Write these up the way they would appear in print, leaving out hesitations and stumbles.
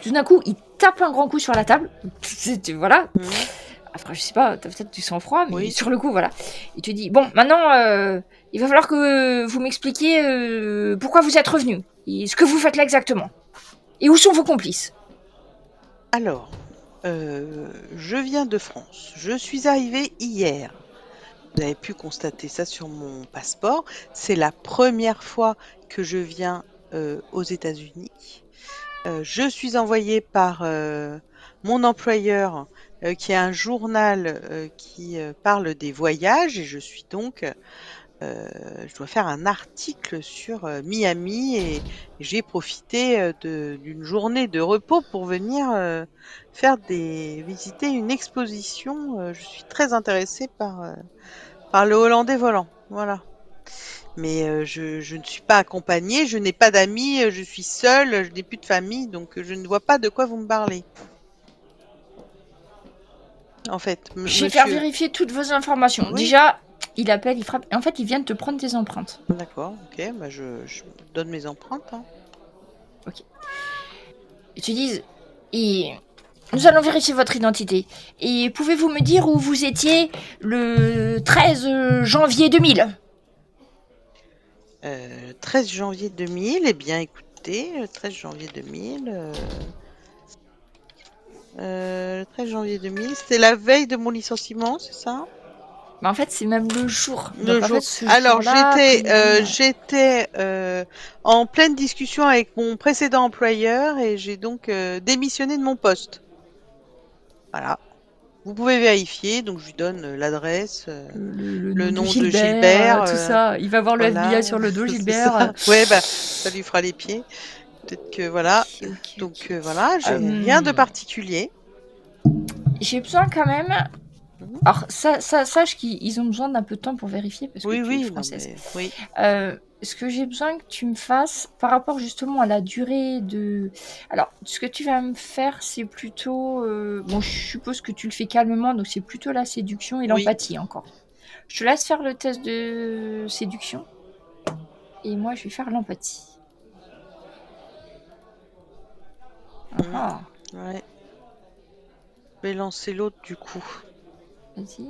tout d'un coup, il tape un grand coup sur la table. Voilà. Après, je sais pas, t'as peut-être du sang-froid, mais Oui. sur le coup, voilà. Il te dit, bon, maintenant, il va falloir que vous m'expliquiez pourquoi vous êtes revenu. Et ce que vous faites là exactement. Et où sont vos complices? Alors, je viens de France. Je suis arrivée hier. Vous avez pu constater ça sur mon passeport. C'est la première fois que je viens aux États-Unis. Je suis envoyée par mon employeur, qui est un journal qui parle des voyages, et je suis donc, je dois faire un article sur Miami, et j'ai profité d'une journée de repos pour venir visiter une exposition. Je suis très intéressée par le Hollandais volant. Voilà. Mais je ne suis pas accompagnée, je n'ai pas d'amis, je suis seule, je n'ai plus de famille, donc je ne vois pas de quoi vous me parlez. En fait, Je vais faire monsieur. vérifier toutes vos informations. Oui, Déjà, il appelle, il frappe. Et en fait, il vient de te prendre tes empreintes. d'accord, ok, bah je donne mes empreintes. Hein. Ok. Et tu dis, et nous allons vérifier votre identité. Et pouvez-vous me dire où vous étiez le 13 janvier 2000? 13 janvier 2000, eh bien écoutez, le 13 janvier 2000, le 13 janvier 2000, c'était la veille de mon licenciement, c'est ça? Bah en fait, c'est même le jour. Le Donc en jour. fait, ce Alors jour-là, j'étais en pleine discussion avec mon précédent employeur, et j'ai donc démissionné de mon poste. Voilà. Vous pouvez vérifier, donc je lui donne l'adresse, le le nom de nom de Gilbert, Gilbert, tout ça. Il va voir le voilà, FBI sur le dos, c'est Gilbert. ça. Ouais, bah ça lui fera les pieds. Peut-être que voilà. Ok. Donc voilà, j'ai rien de particulier. J'ai besoin quand même. Mhm. Alors, sache qu'ils ont besoin d'un peu de temps pour vérifier parce que Oui, tu es oui, non française. mais oui. Ce que j'ai besoin que tu me fasses par rapport justement à la durée de. Alors, ce que tu vas me faire, c'est plutôt. Bon, je suppose que tu le fais calmement, donc c'est plutôt la séduction et Oui. l'empathie encore. Je te laisse faire le test de séduction et moi je vais faire l'empathie. Ah, Ouais. Je vais lancer l'autre du coup. vas-y.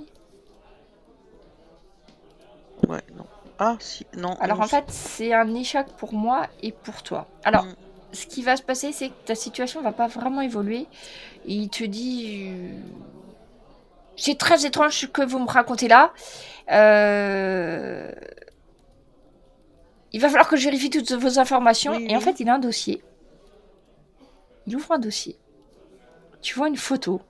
Ouais, non. Ah si, non. Alors en fait, c'est un échec pour moi et pour toi. Alors, ce qui va se passer, c'est que ta situation va pas vraiment évoluer. Et il te dit, c'est très étrange ce que vous me racontez là. Il va falloir que je vérifie toutes vos informations. Oui, Et en oui. fait, il a un dossier. Il ouvre un dossier. Tu vois une photo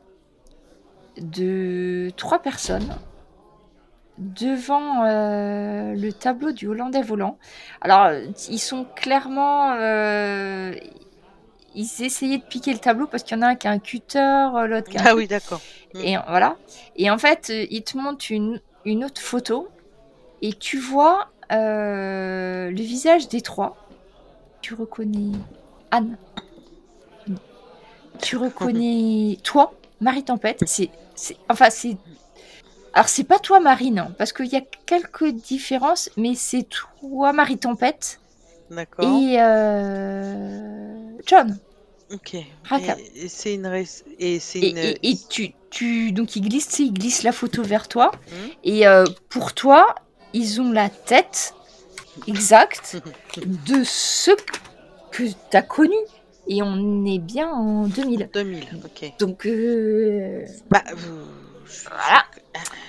de 3 personnes devant le tableau du Hollandais volant. Alors, ils sont clairement... ils essayaient de piquer le tableau parce qu'il y en a un qui a un cutter, l'autre qui a un Ah truc. oui, d'accord. Et voilà. Et en fait, ils te montrent une autre photo et tu vois le visage des 3. Tu reconnais Anne. Tu reconnais toi, Marie Tempête. Enfin, c'est. Alors, c'est pas toi, Marine, hein, parce qu'il y a quelques différences, mais c'est toi, Marie Tempête. D'accord. Et John. Ok. Rackham. Et c'est une Et donc il glisse la photo vers toi. Hmm. Et pour toi, ils ont la tête exacte de ceux que tu as connus. Et on est bien en 2000. 2000, ok. Donc, Bah, voilà.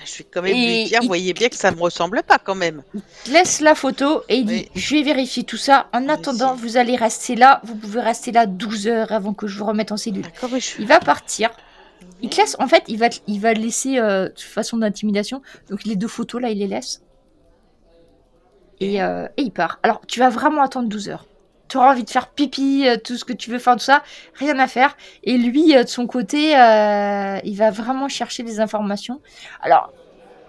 je vais quand même lui dire, vous voyez bien que ça me ressemble pas quand même. Il laisse la photo et il dit, je vais vérifier tout ça. En attendant, vous allez rester là. Vous pouvez rester là 12 heures avant que je vous remette en cellule. Il va partir. Il te laisse, en fait, il va laisser de façon d'intimidation. Donc les 2 photos là, il les laisse. Et il part. Alors, tu vas vraiment attendre 12 heures. Tu auras envie de faire pipi, tout ce que tu veux faire, tout ça, rien à faire. Et lui, de son côté, il va vraiment chercher des informations. Alors,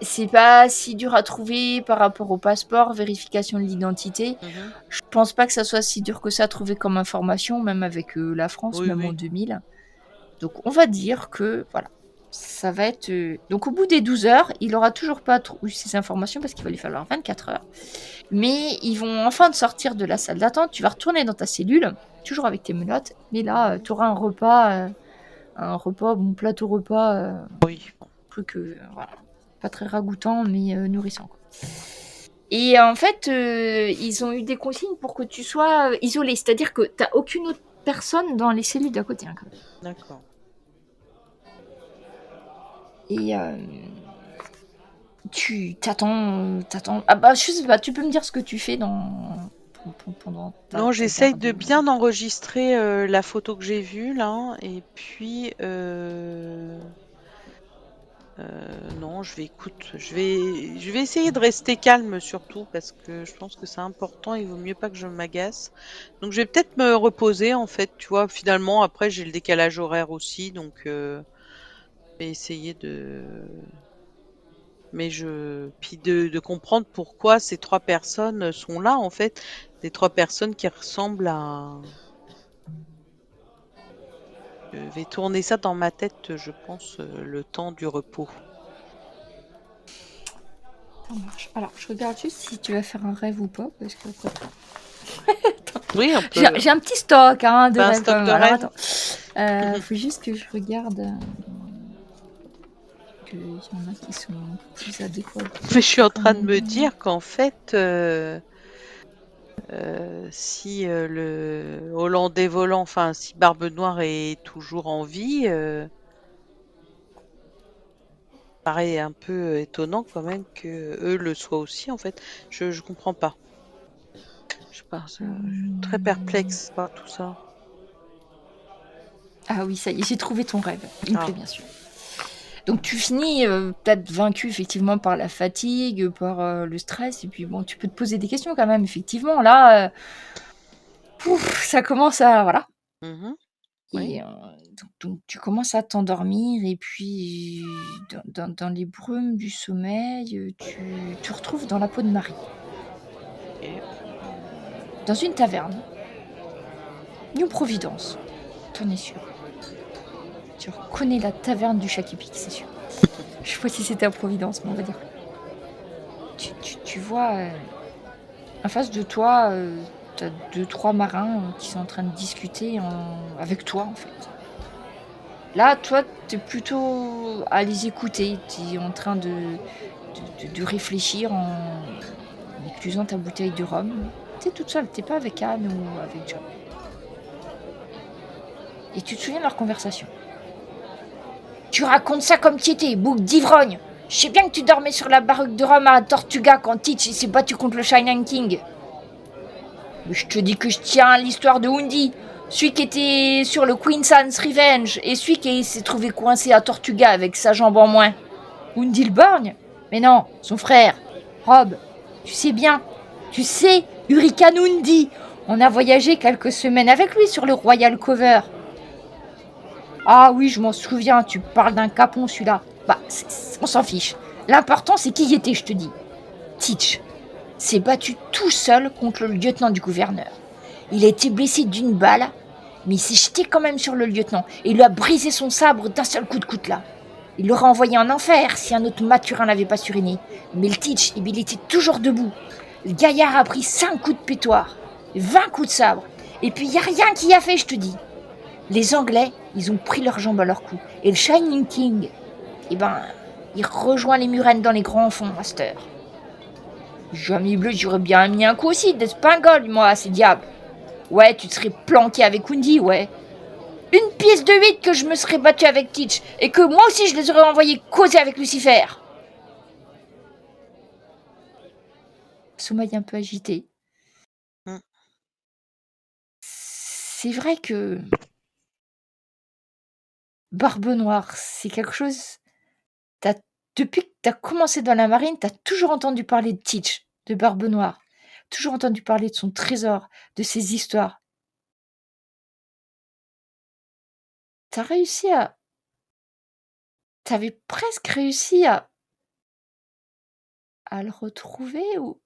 c'est pas si dur à trouver par rapport au passeport, vérification de l'identité. Je pense pas que ça soit si dur que ça à trouver comme information, même avec la France, même en 2000. Donc, on va dire que, voilà, ça va être... Donc, au bout des 12 heures, il aura toujours pas eu ces informations parce qu'il va lui falloir 24 heures. Mais ils vont enfin te sortir de la salle d'attente. Tu vas retourner dans ta cellule. toujours avec tes menottes, mais là, tu auras un repas, bon plateau repas, Oui. truc, voilà, pas très ragoûtant, mais nourrissant, quoi. Et en fait, ils ont eu des consignes pour que tu sois isolé, c'est-à-dire que t'as aucune autre personne dans les cellules d'à côté, hein, quand même. D'accord. Et tu t'attends. Ah bah je sais pas, tu peux me dire ce que tu fais pendant Non, j'essaye de bien enregistrer la photo que j'ai vue là, et puis non, je vais essayer de rester calme surtout parce que je pense que c'est important. Il vaut mieux pas que je m'agace. Donc je vais peut-être me reposer en fait, tu vois. Finalement, après j'ai le décalage horaire aussi, donc je vais essayer puis de comprendre pourquoi ces 3 personnes sont là en fait, des 3 personnes qui ressemblent à. Je vais tourner ça dans ma tête, je pense, le temps du repos. Ça marche. Alors, je regarde juste si tu vas faire un rêve ou pas, parce que Oui, on peut. J'ai un petit stock de T'as un rêves. stock de Alors, rêves attends. Faut juste que je regarde qu'il y en a qui sont plus adéquats. Mais je suis en train de me dire qu'en fait, si le Hollandais volant, enfin si Barbe Noire est toujours en vie, paraît un peu étonnant quand même que eux le soient aussi en fait. Je comprends pas. Je sais pas, je suis très perplexe par tout ça. Ah oui, ça y est, j'ai trouvé ton rêve. Il me plaît bien sûr. Donc tu finis peut-être vaincu effectivement par la fatigue, par le stress, et puis bon, tu peux te poser des questions quand même, effectivement. Là, ça commence à... Voilà. Oui. Et donc tu commences à t'endormir, et puis dans les brumes du sommeil, tu te retrouves dans la peau de Marie. Dans une taverne. New Providence. T'en es sûr. Tu reconnais la taverne du Chat qui pique, c'est sûr. Je sais pas si c'était à Providence, mais on va dire. Tu vois, en face de toi, t'as 2-3 marins qui sont en train de discuter avec toi, en fait. Là, toi, t'es plutôt à les écouter. T'es en train de réfléchir en éclusant ta bouteille de rhum. T'es toute seule, t'es pas avec Anne ou avec John. Et tu te souviens de leur conversation. Tu racontes ça comme tu étais, bouc d'ivrogne. Je sais bien que tu dormais sur la barrique de rhum à Tortuga quand Teach s'est battu contre le Shining King. Mais je te dis que je tiens à l'histoire de Hundi, celui qui était sur le Queen's Revenge et celui qui s'est trouvé coincé à Tortuga avec sa jambe en moins. Hundi le borgne? Mais non, son frère, Rob. Tu sais bien, tu sais, Hurricane Hundi. On a voyagé quelques semaines avec lui sur le Royal Cover. Ah oui, je m'en souviens, tu parles d'un capon celui-là. Bah, on s'en fiche. L'important, c'est qui y était, je te dis. Teach s'est battu tout seul contre le lieutenant du gouverneur. Il a été blessé d'une balle, mais il s'est jeté quand même sur le lieutenant et il lui a brisé son sabre d'un seul coup de coutelas. Il l'aurait envoyé en enfer si un autre maturin n'avait pas surné. Mais le Teach, il était toujours debout. Le gaillard a pris 5 coups de pétoire, 20 coups de sabre, et puis il n'y a rien qui a fait, je te dis. Les Anglais, ils ont pris leurs jambes à leur cou. Et le Shining King, il rejoint les Murennes dans les grands fonds, master. Jamais bleu, j'aurais bien mis un coup aussi, d'espingole, moi, ces diables. Ouais, tu te serais planqué avec Hundi, ouais. Une pièce de 8 que je me serais battu avec Teach, et que moi aussi je les aurais envoyés causer avec Lucifer. Sommeil un peu agité. C'est vrai que Barbe Noire, c'est quelque chose... Depuis que t'as commencé dans la marine, t'as toujours entendu parler de Teach, de Barbe Noire. Toujours entendu parler de son trésor, de ses histoires. T'avais presque réussi à le retrouver ou...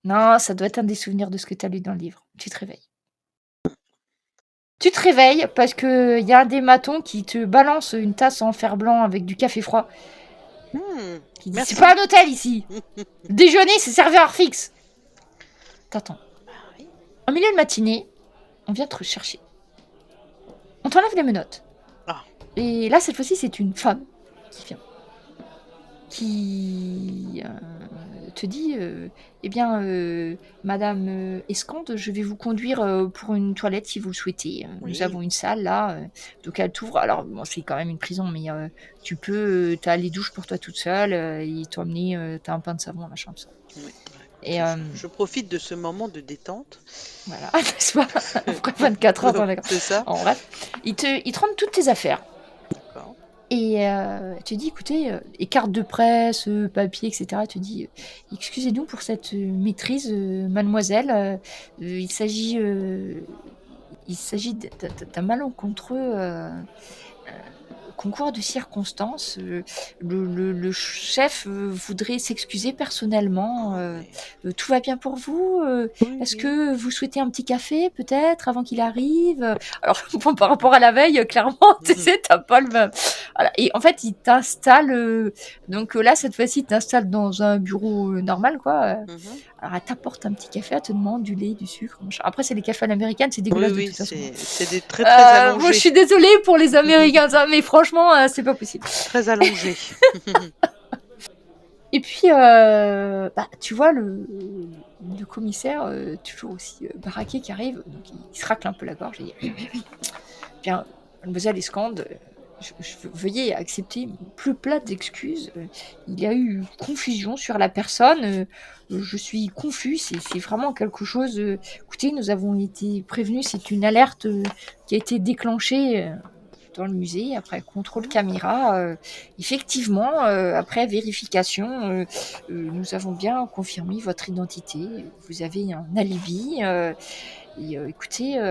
Non, ça doit être un des souvenirs de ce que t'as lu dans le livre. Tu te réveilles. Tu te réveilles parce que y a un des matons qui te balance une tasse en fer blanc avec du café froid. Qui dit, c'est pas un hôtel ici. Déjeuner, c'est serveur fixe. T'attends. En milieu de matinée, On vient te rechercher. On t'enlève les menottes. Ah. Et là, cette fois-ci, c'est une femme qui vient. Qui te dit eh bien, Madame Escande, je vais vous conduire pour une toilette si vous le souhaitez. Nous avons une salle là. Donc elle t'ouvre. Alors, bon, c'est quand même une prison, mais tu peux. Tu as les douches pour toi toute seule. Ils t'ont amené. Tu as un pain de savon, machin, tout ça. Oui. Et, je profite de ce moment de détente. Voilà, n'est-ce pas? Après 24 heures dans la... C'est ça. En bref, ils te rendent toutes tes affaires. D'accord. Et tu dis, écoutez, carte de presse, papier, etc. Tu dis, excusez-nous pour cette maîtrise, mademoiselle. Il s'agit d'un malencontreux concours de circonstances. Le chef voudrait s'excuser personnellement. Tout va bien pour vous? Est-ce que vous souhaitez un petit café, peut-être, avant qu'il arrive? Alors, bon, par rapport à la veille, clairement, tu sais, t'as pas le même... Voilà. Et en fait, il t'installe... donc là, cette fois-ci, il t'installe dans un bureau normal, quoi. Alors, elle t'apporte un petit café, elle te demande du lait, du sucre, machin. Après, c'est les cafés à l'américaine, c'est dégueulasse de toute façon. C'est des très allongés. Moi, je suis désolée pour les Américains, ça, mais franchement, c'est pas possible. Très allongé. Et puis, tu vois le commissaire, toujours aussi baraqué, qui arrive, donc il se racle un peu la gorge et il dit bien, mademoiselle Escande, veuillez accepter mes plus plates excuses. Il y a eu confusion sur la personne. Je suis confus. C'est vraiment quelque chose. Écoutez, nous avons été prévenus. C'est une alerte qui a été déclenchée dans le musée après contrôle caméra. Effectivement, après vérification, nous avons bien confirmé votre identité. Vous avez un alibi. Et écoutez,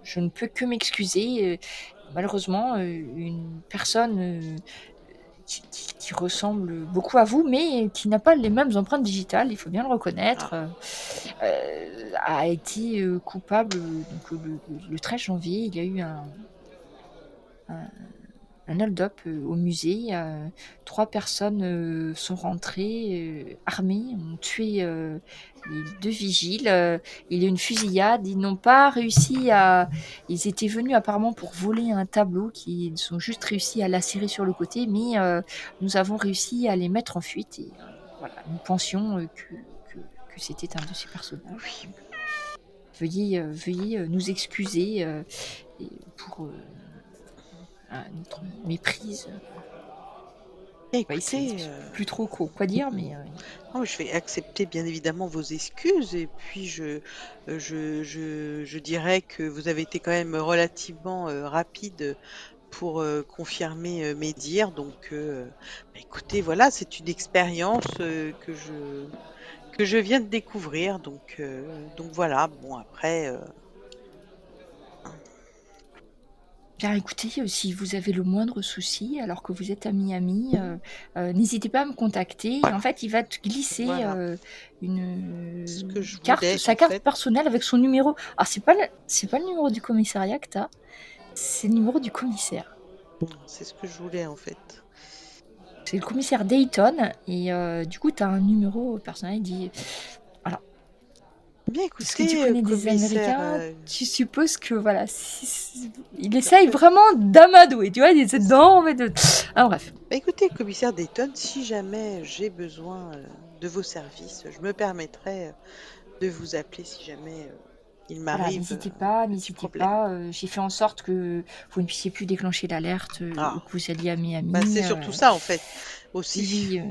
je ne peux que m'excuser. Malheureusement, une personne qui ressemble beaucoup à vous, mais qui n'a pas les mêmes empreintes digitales, il faut bien le reconnaître, a été coupable. Donc, le 13 janvier, il y a eu un hold-up au musée. 3 personnes sont rentrées armées, ont tué les 2 vigiles. Il y a eu une fusillade. Ils n'ont pas réussi à... Ils étaient venus apparemment pour voler un tableau, qu'ils ont juste réussi à lacérer sur le côté, mais nous avons réussi à les mettre en fuite. Et voilà, nous pensions que c'était un de ces personnages. Veuillez nous excuser pour... notre méprise. Écoutez, plus trop quoi dire, mais non, je vais accepter bien évidemment vos excuses et puis je dirais que vous avez été quand même relativement rapide pour confirmer mes dires. Donc, écoutez, voilà, c'est une expérience que je viens de découvrir. Donc voilà. Bon, après. Bien, écoutez, si vous avez le moindre souci, alors que vous êtes à Miami, n'hésitez pas à me contacter. Et en fait, il va te glisser une carte, sa carte personnelle avec son numéro. Alors, c'est pas le numéro du commissariat que tu as, c'est le numéro du commissaire. C'est ce que je voulais, en fait. C'est le commissaire Dayton. Et du coup, tu as un numéro personnel. Il dit... Alors, bien, écoutez, parce que tu connais des Américains, tu supposes que voilà, il essaye vraiment d'amadouer, tu vois, il essaie bref. Écoutez, commissaire Dayton, si jamais j'ai besoin de vos services, je me permettrai de vous appeler si jamais il m'arrive. Voilà, n'hésitez pas. J'ai fait en sorte que vous ne puissiez plus déclencher l'alerte, que vous alliez à Miami. C'est surtout ça, en fait, aussi.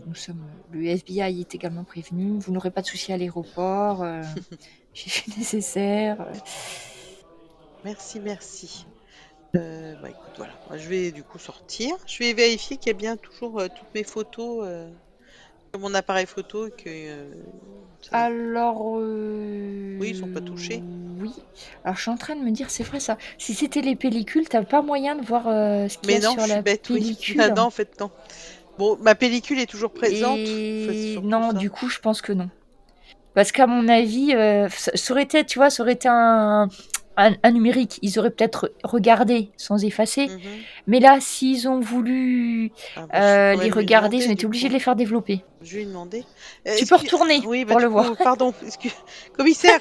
Nous sommes, le FBI est également prévenu. Vous n'aurez pas de soucis à l'aéroport. J'ai fait le nécessaire. Merci. Écoute, voilà. Moi, je vais du coup sortir. Je vais vérifier qu'il y a bien toujours toutes mes photos sur mon appareil photo. Alors... Oui, ils sont pas touchés. Oui. Alors, je suis en train de me dire, c'est vrai ça. Si c'était les pellicules, t'as pas moyen de voir ce qu'il y a sur la pellicule. Ah non, en fait, non. Bon, ma pellicule est toujours présente. Non, du coup, je pense que non. Parce qu'à mon avis, ça aurait été, tu vois, ça aurait été un un numérique, ils auraient peut-être regardé sans effacer. Mais là, s'ils ont voulu Je vais quand les même lui regarder, ils demander ont du été obligés coup. de les faire développer. Je vais lui demander. Tu peux retourner Oui, pour du le voir. coup, pardon, commissaire,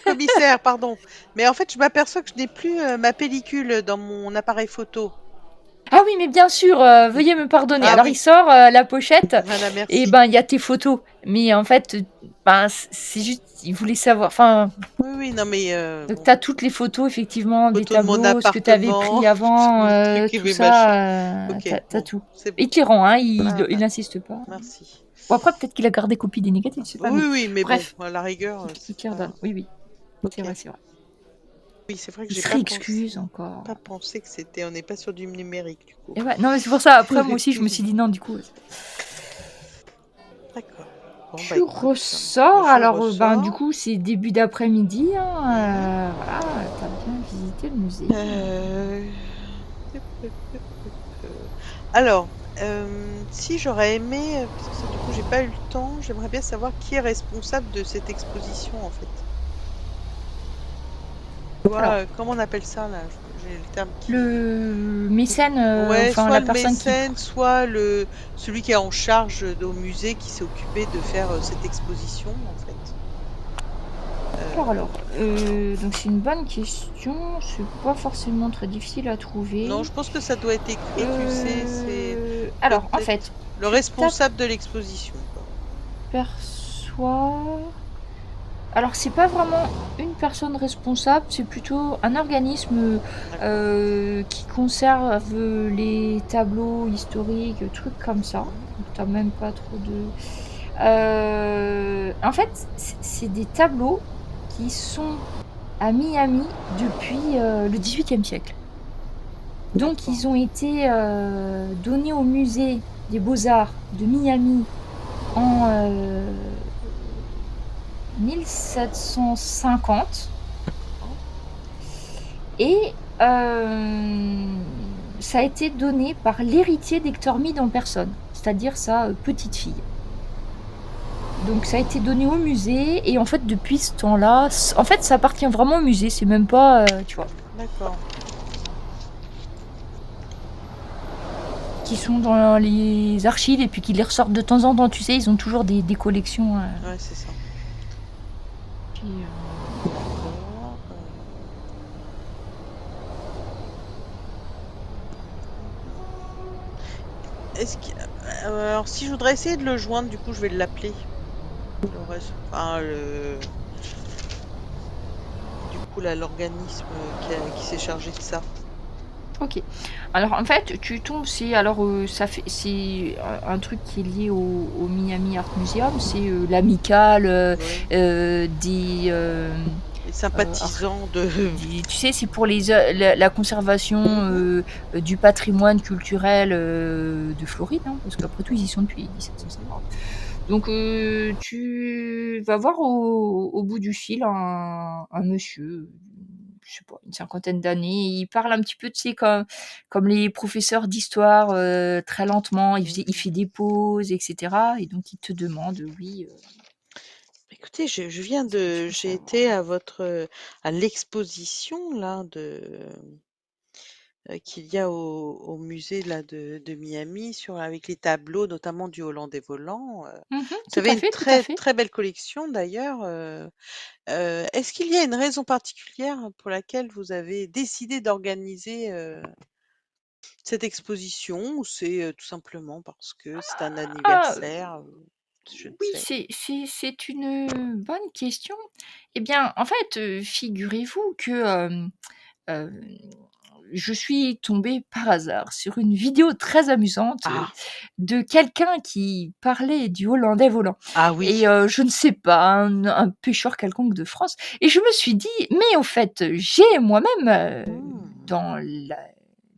pardon. Mais en fait, je m'aperçois que je n'ai plus ma pellicule dans mon appareil photo. Ah oui, mais bien sûr, veuillez me pardonner. Ah Alors, il oui. sort la pochette Voilà, et merci. il y a tes photos. Mais en fait, c'est juste, il voulait savoir. Enfin, Oui, non mais donc bon. tu as toutes les photos, effectivement, des Photo de mon tableaux, ce que tu avais appartement, pris avant, mes trucs et tout mes machins. ça, Ok, tu as bon, tout. c'est Il bon. te les rend, hein, Ah, il n'insiste pas. merci. Bon, après, peut-être qu'il a gardé copie des négatifs, je sais pas, mais Oui, mais bon, bref, à la rigueur, il c'est te les redonne. pas. Oui, c'est Ok. vrai, c'est vrai. Oui, c'est vrai que Il j'ai se réexcuse encore. pas pensé que c'était. On n'est pas sur du numérique du coup. Et ouais, non, mais c'est pour ça, après, moi aussi, je me suis dit non, du coup. D'accord. Bon, Tu écoute, ressors, je alors ressors. du coup c'est début d'après-midi, hein, voilà, t'as bien visité le musée. Alors, si j'aurais aimé, parce que du coup j'ai pas eu le temps, j'aimerais bien savoir qui est responsable de cette exposition en fait. Tu vois, Alors, comment on appelle ça là? J'ai le terme qui. le mécène, Ouais, enfin soit la le personne qui... mécène, soit celui qui est en charge au musée qui s'est occupé de faire cette exposition en fait. Alors, donc c'est une bonne question, c'est pas forcément très difficile à trouver. Non, je pense que ça doit être écrit, tu sais, c'est alors, en fait, le responsable de l'exposition. Perçois... Alors, c'est pas vraiment une personne responsable, c'est plutôt un organisme qui conserve les tableaux historiques, trucs comme ça. Donc, t'as même pas trop de... en fait, c'est des tableaux qui sont à Miami depuis le XVIIIe siècle. Donc, ils ont été donnés au musée des Beaux-Arts de Miami en 1750 et ça a été donné par l'héritier d'Hector Mead en personne, c'est-à-dire sa petite fille. Donc ça a été donné au musée et en fait depuis ce temps-là, en fait ça appartient vraiment au musée, c'est même pas, tu vois. D'accord. Qui sont dans les archives et puis qui les ressortent de temps en temps, tu sais, ils ont toujours des collections. Ouais, c'est ça. Alors, si je voudrais essayer de le joindre, du coup, je vais l'appeler. Du coup, là, l'organisme qui s'est chargé de ça. Ok. Alors en fait, tu tombes, c'est un truc qui est lié au Miami Art Museum, c'est l'amicale des les sympathisants tu sais, c'est pour la conservation du patrimoine culturel de Floride, hein, parce qu'après tout, ils y sont depuis 1750. Donc tu vas voir au bout du fil un monsieur, je sais pas, une cinquantaine d'années. Il parle un petit peu, tu sais, comme les professeurs d'histoire, très lentement. Il fait des pauses, etc. Et donc il te demande, oui. Écoutez, j'ai été à à l'exposition là qu'il y a au musée là de Miami avec les tableaux, notamment du Hollandais volant. Vous Tout avez à une fait, tout à fait. très belle collection d'ailleurs. Est-ce qu'il y a une raison particulière pour laquelle vous avez décidé d'organiser cette exposition ou c'est tout simplement parce que c'est un anniversaire? Je ne Oui, sais. c'est une bonne question. Eh bien, en fait, figurez-vous que je suis tombée par hasard sur une vidéo très amusante de quelqu'un qui parlait du Hollandais volant. Ah oui. Et je ne sais pas, un pêcheur quelconque de France. Et je me suis dit, mais au fait, j'ai moi-même dans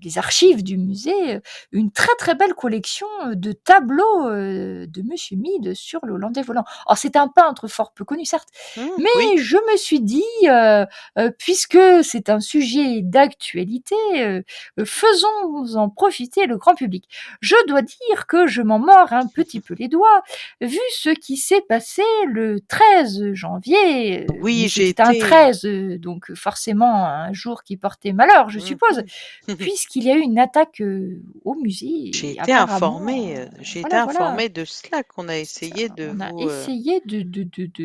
les archives du musée, une très très belle collection de tableaux de Monsieur Mead sur le Hollandais volant. Alors c'est un peintre fort peu connu certes, mais Oui. je me suis dit, puisque c'est un sujet d'actualité, faisons en profiter le grand public. Je dois dire que je m'en mords un petit peu les doigts, vu ce qui s'est passé le 13 janvier. Oui, Mais j'ai c'était un été. 13, donc forcément un jour qui portait malheur, je suppose, Mhm. puisqu'il y a eu une attaque au musée J'ai et été apparemment, informée, voilà, de cela, qu'on a c'est ça. essayé de On a vous essayé de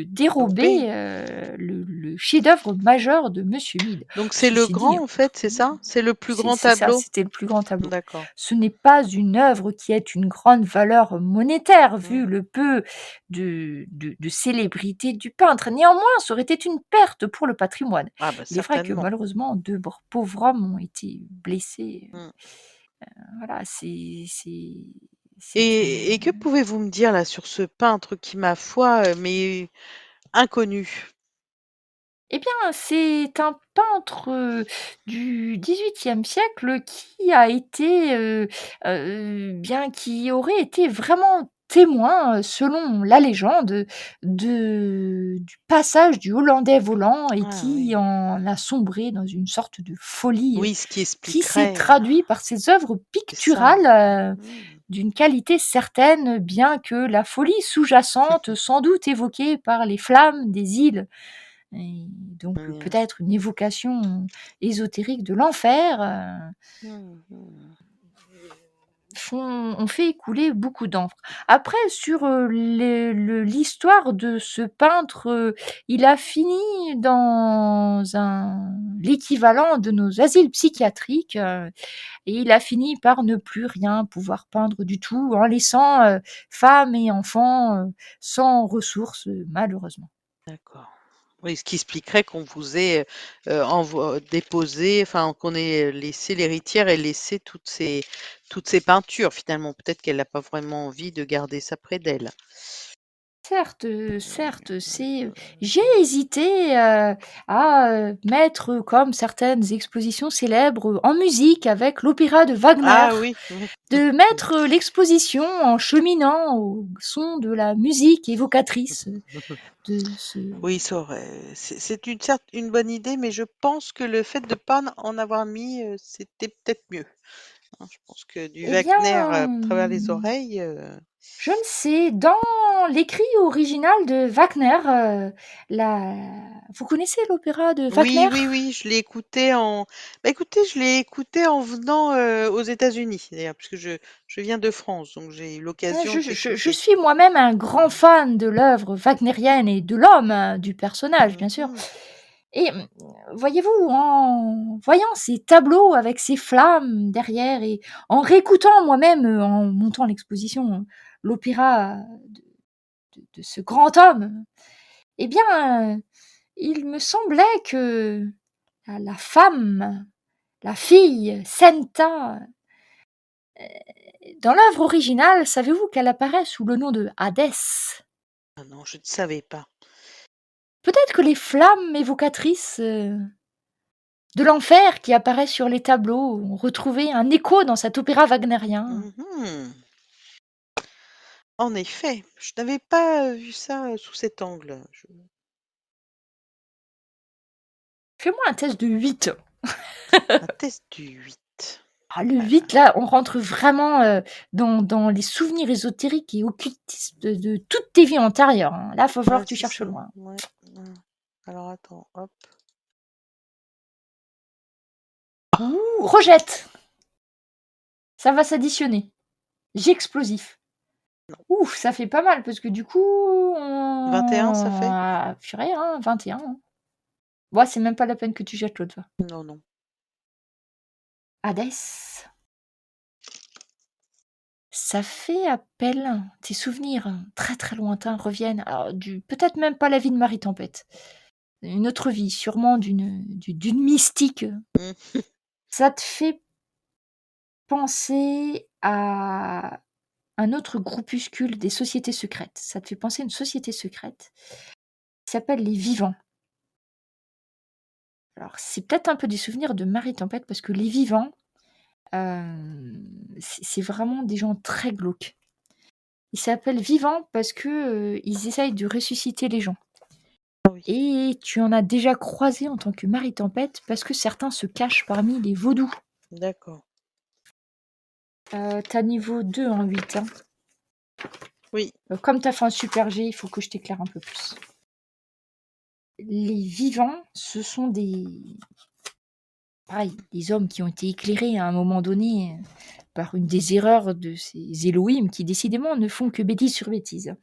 dérober doper. le chef-d'œuvre majeur de Monsieur Mead. Donc c'est le Ceci dit, grand, en fait, c'est ça? C'est le plus grand c'est ça, tableau? c'était le plus grand tableau. D'accord. Ce n'est pas une œuvre qui ait une grande valeur monétaire, vu Mmh. le peu de célébrité du peintre. Néanmoins, ça aurait été une perte pour le patrimoine. Ah bah Il est vrai que certainement. malheureusement, 2 pauvres hommes ont été blessés. Mmh. Voilà, c'est Et que une pouvez-vous me dire là sur ce peintre qui, ma foi, m'est inconnu? eh bien, c'est un peintre, du XVIIIe siècle qui a été, bien qui aurait été vraiment témoin, selon la légende, du passage du Hollandais volant et Ah qui oui. en a sombré dans une sorte de folie, Oui, ce qui qui s'est expliquerait, traduit par ses œuvres c'est ça. picturales, Mmh. d'une qualité certaine, bien que la folie sous-jacente, sans doute évoquée par les flammes des îles et donc Mmh. peut-être une évocation ésotérique de l'enfer, Mmh mh. ont fait couler beaucoup d'encre. Après sur, l'histoire de ce peintre, il a fini dans l'équivalent de nos asiles psychiatriques, et il a fini par ne plus rien pouvoir peindre du tout, en laissant, femmes et enfants, sans ressources, malheureusement. D'accord. Oui, ce qui expliquerait qu'on vous ait, déposé, enfin qu'on ait laissé l'héritière ait laissé toutes ces peintures finalement. Peut-être qu'elle a pas vraiment envie de garder ça près d'elle. Certes, certes, j'ai hésité, à, mettre, comme certaines expositions célèbres, en musique avec l'opéra de Wagner, Ah oui, oui. de mettre, l'exposition en cheminant au son de la musique évocatrice, de ce Oui, ça aurait c'est une bonne idée, mais je pense que le fait de pas en avoir mis, c'était peut-être mieux, hein. Je pense que du eh Wagner, bien, travers les oreilles, je ne sais, dans l'écrit original de Wagner, la vous connaissez l'opéra de oui, Wagner? oui, oui, je l'ai écouté bah, écoutez, je l'ai écouté en venant, aux États-Unis d'ailleurs, puisque je viens de France, donc j'ai eu l'occasion de Je l'écouter. suis moi-même un grand fan de l'œuvre wagnérienne et de l'homme, du personnage, Mmh bien sûr. mh. Et voyez-vous, en voyant ces tableaux avec ces flammes derrière et en réécoutant moi-même, en montant l'exposition, l'opéra de ce grand homme, eh bien, il me semblait que la femme, la fille, Senta, dans l'œuvre originale, savez-vous qu'elle apparaît sous le nom de Hadès? Ah non, je ne savais pas. Peut-être que les flammes évocatrices, de l'enfer qui apparaissent sur les tableaux ont retrouvé un écho dans cet opéra wagnérien. Mmh. En effet, je n'avais pas, vu ça, sous cet angle. Fais-moi un test de 8. Un test du 8. Ah, le Alors 8 là, on rentre vraiment, dans les souvenirs ésotériques et occultistes de toutes tes vies antérieures, hein. Là, faut falloir ouais, que tu c'est cherches ça, loin. ouais, mmh. Alors attends, hop. Ouh, rejette! Ça va s'additionner. J'explosif. Ouf, ça fait pas mal parce que du coup, 21 ça fait? purée, hein, 21, hein. Bon, c'est même pas la peine que tu jettes l'autre, va. Non, non. Hadès. Ça fait appel tes souvenirs, très, très lointains reviennent, alors peut-être même pas la vie de Marie Tempête, une autre vie, sûrement d'une mystique. Mmh. Ça te fait penser à un autre groupuscule des sociétés secrètes. Ça te fait penser à une société secrète qui s'appelle les Vivants. Alors c'est peut-être un peu des souvenirs de Marie Tempête parce que les Vivants, C'est vraiment des gens très glauques. Ils s'appellent vivants parce que, ils essayent de ressusciter les gens. Ah oui. Et tu en as déjà croisé en tant que Marie Tempête parce que certains se cachent parmi les vaudous. D'accord. Tu niveau 2 en 8, hein. Oui. Comme tu as fait un super G, il faut que je t'éclaire un peu plus. Les vivants, ce sont pareil, des hommes qui ont été éclairés à un moment donné par une des erreurs de ces Elohim qui décidément ne font que bêtise sur bêtise.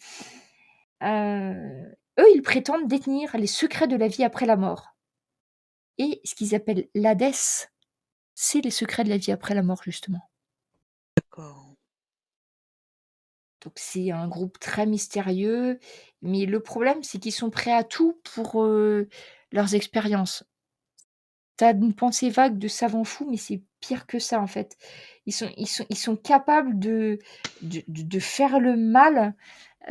Eux, ils prétendent détenir les secrets de la vie après la mort. Et ce qu'ils appellent l'Hadès, c'est les secrets de la vie après la mort, justement. D'accord. Donc c'est un groupe très mystérieux, mais le problème, c'est qu'ils sont prêts à tout pour leurs expériences. T'as une pensée vague de savants fous, mais c'est pire que ça, en fait. Ils sont capables de faire le mal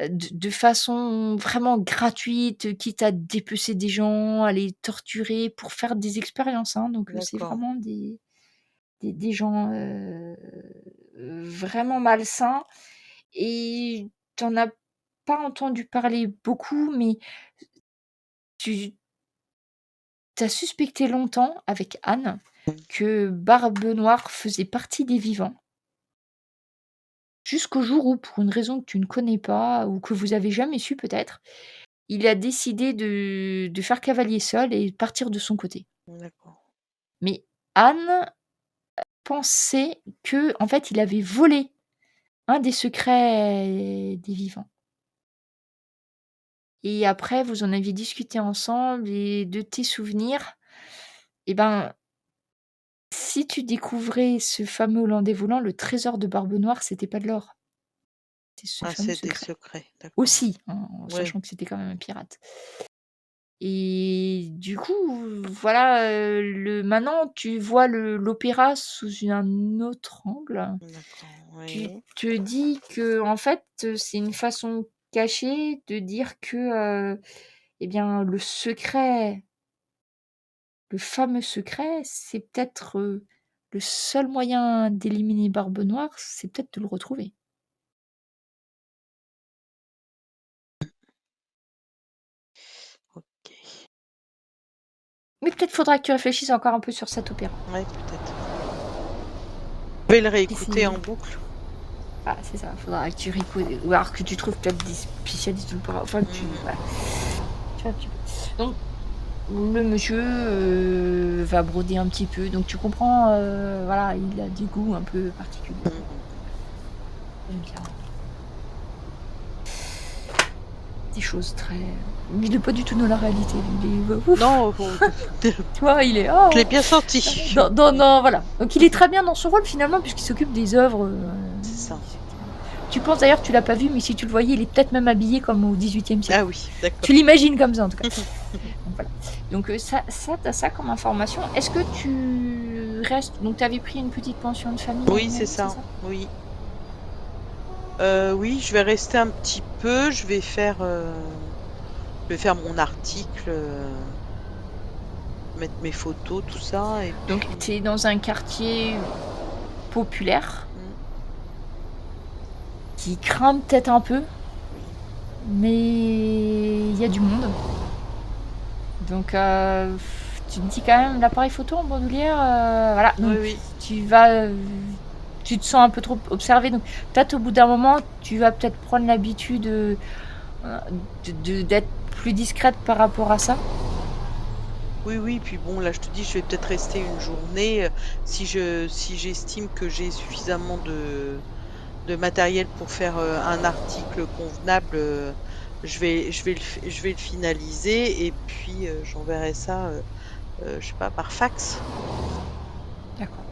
de façon vraiment gratuite, quitte à dépecer des gens, à les torturer pour faire des expériences. Hein. Donc c'est D'accord. vraiment des gens vraiment malsains. Et t'en as pas entendu parler beaucoup, mais tu as suspecté longtemps avec Anne que Barbe Noire faisait partie des vivants. Jusqu'au jour où, pour une raison que tu ne connais pas ou que vous avez jamais su peut-être, il a décidé de faire cavalier seul et partir de son côté. D'accord. Mais Anne pensait que, en fait, il avait volé un des secrets des vivants. Et après, vous en aviez discuté ensemble et de tes souvenirs, eh ben, si tu découvrais ce fameux Hollandais volant, le trésor de Barbe Noire, c'était pas de l'or. C'était ce fameux c'est des secret. secrets, d'accord. Aussi, en Ouais. sachant que c'était quand même un pirate. Et du coup, voilà, maintenant tu vois l'opéra sous un autre angle. D'accord, Tu oui. te dis que en fait, c'est une façon cachée de dire que, eh bien, le secret, le fameux secret, c'est peut-être le seul moyen d'éliminer Barbe Noire, c'est peut-être de le retrouver. Ok. Mais peut-être faudra que tu réfléchisses encore un peu sur cet opéra. Ouais, peut-être. Je vais le réécouter en boucle. Ah, c'est ça, faudra que tu réécoutes, ou alors que tu trouves peut-être des spécialistes de l'opéra, enfin que tu... Voilà. Tu vois, donc, le monsieur va broder un petit peu, donc tu comprends, voilà, il a des goûts un peu particuliers. J'aime bien. Des choses très... Mais il n'est pas du tout dans la réalité. Il est... Non, tu vois, il est... Oh, je l'ai bien senti. Non, voilà. Donc il est très bien dans son rôle finalement, puisqu'il s'occupe des œuvres. C'est ça. Tu penses d'ailleurs, tu l'as pas vu, mais si tu le voyais, il est peut-être même habillé comme au XVIIIe siècle. Ah oui, d'accord. Tu l'imagines comme ça en tout cas. Donc, voilà. Donc ça t'as ça comme information. Est-ce que tu restes... Donc tu avais pris une petite pension de famille? Oui, c'est ça. Oui. Oui, je vais rester un petit peu. Je vais faire mon article, mettre mes photos, tout ça. Et donc tu es dans un quartier populaire qui craint peut-être un peu, mais il y a du monde. Donc tu te dis quand même l'appareil photo en bandoulière, voilà. Donc oui. tu te sens un peu trop observé. Donc peut-être au bout d'un moment, tu vas peut-être prendre l'habitude d'être plus discrète par rapport à ça. Oui, puis bon, là, je te dis, je vais peut-être rester une journée. Si j'estime que j'ai suffisamment de matériel pour faire un article convenable, je vais le finaliser et puis j'enverrai ça, je sais pas, par fax. D'accord.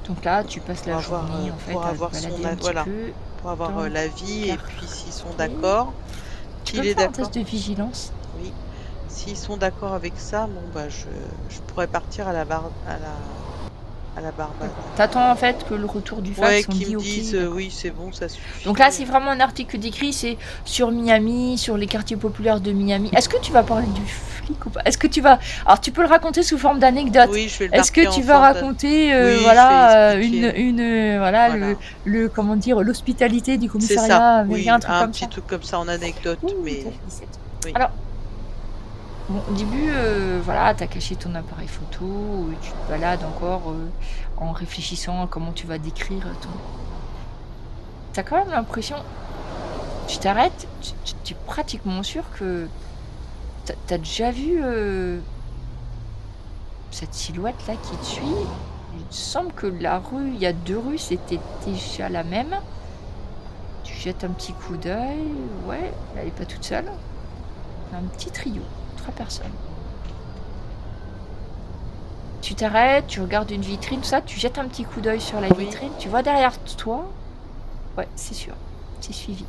Donc là, tu passes la journée en fait pour à avoir te balader son un petit peu. pour avoir l'avis et puis s'ils sont d'accord. Tu peux faire un test de vigilance. Oui. S'ils sont d'accord avec ça, bon bah je pourrais partir à à la Barbade. T'attends en fait que le retour du fax, Ouais, on qu'ils dit me ok. disent oui, c'est bon, ça suffit. Donc là, c'est vraiment un article décrit, c'est sur Miami, sur les quartiers populaires de Miami. Est-ce que tu vas parler du flic ou pas? Est-ce que tu vas... Alors, tu peux le raconter sous forme d'anecdote. Oui, je vais le Est-ce que marquer tu en vas forme raconter, oui, je voilà, vais expliquer. voilà, Voilà. comment dire, l'hospitalité du C'est commissariat ça, américain, oui, un truc un comme petit ça? truc comme ça en anecdote, Ouh, mais t'as fait 17. oui. Alors, bon, au début, voilà, t'as caché ton appareil photo, tu te balades encore en réfléchissant à comment tu vas décrire ton... T'as quand même l'impression... Tu t'arrêtes, tu es pratiquement sûr que t'as déjà vu cette silhouette là qui te suit. Il me semble que la rue, il y a 2 rues, c'était déjà la même. Tu jettes un petit coup d'œil, ouais, elle est pas toute seule. Un petit trio, 3 personnes. Tu t'arrêtes, tu regardes une vitrine, tout ça, tu jettes un petit coup d'œil sur la vitrine, tu vois derrière toi, ouais, c'est sûr, c'est suivi.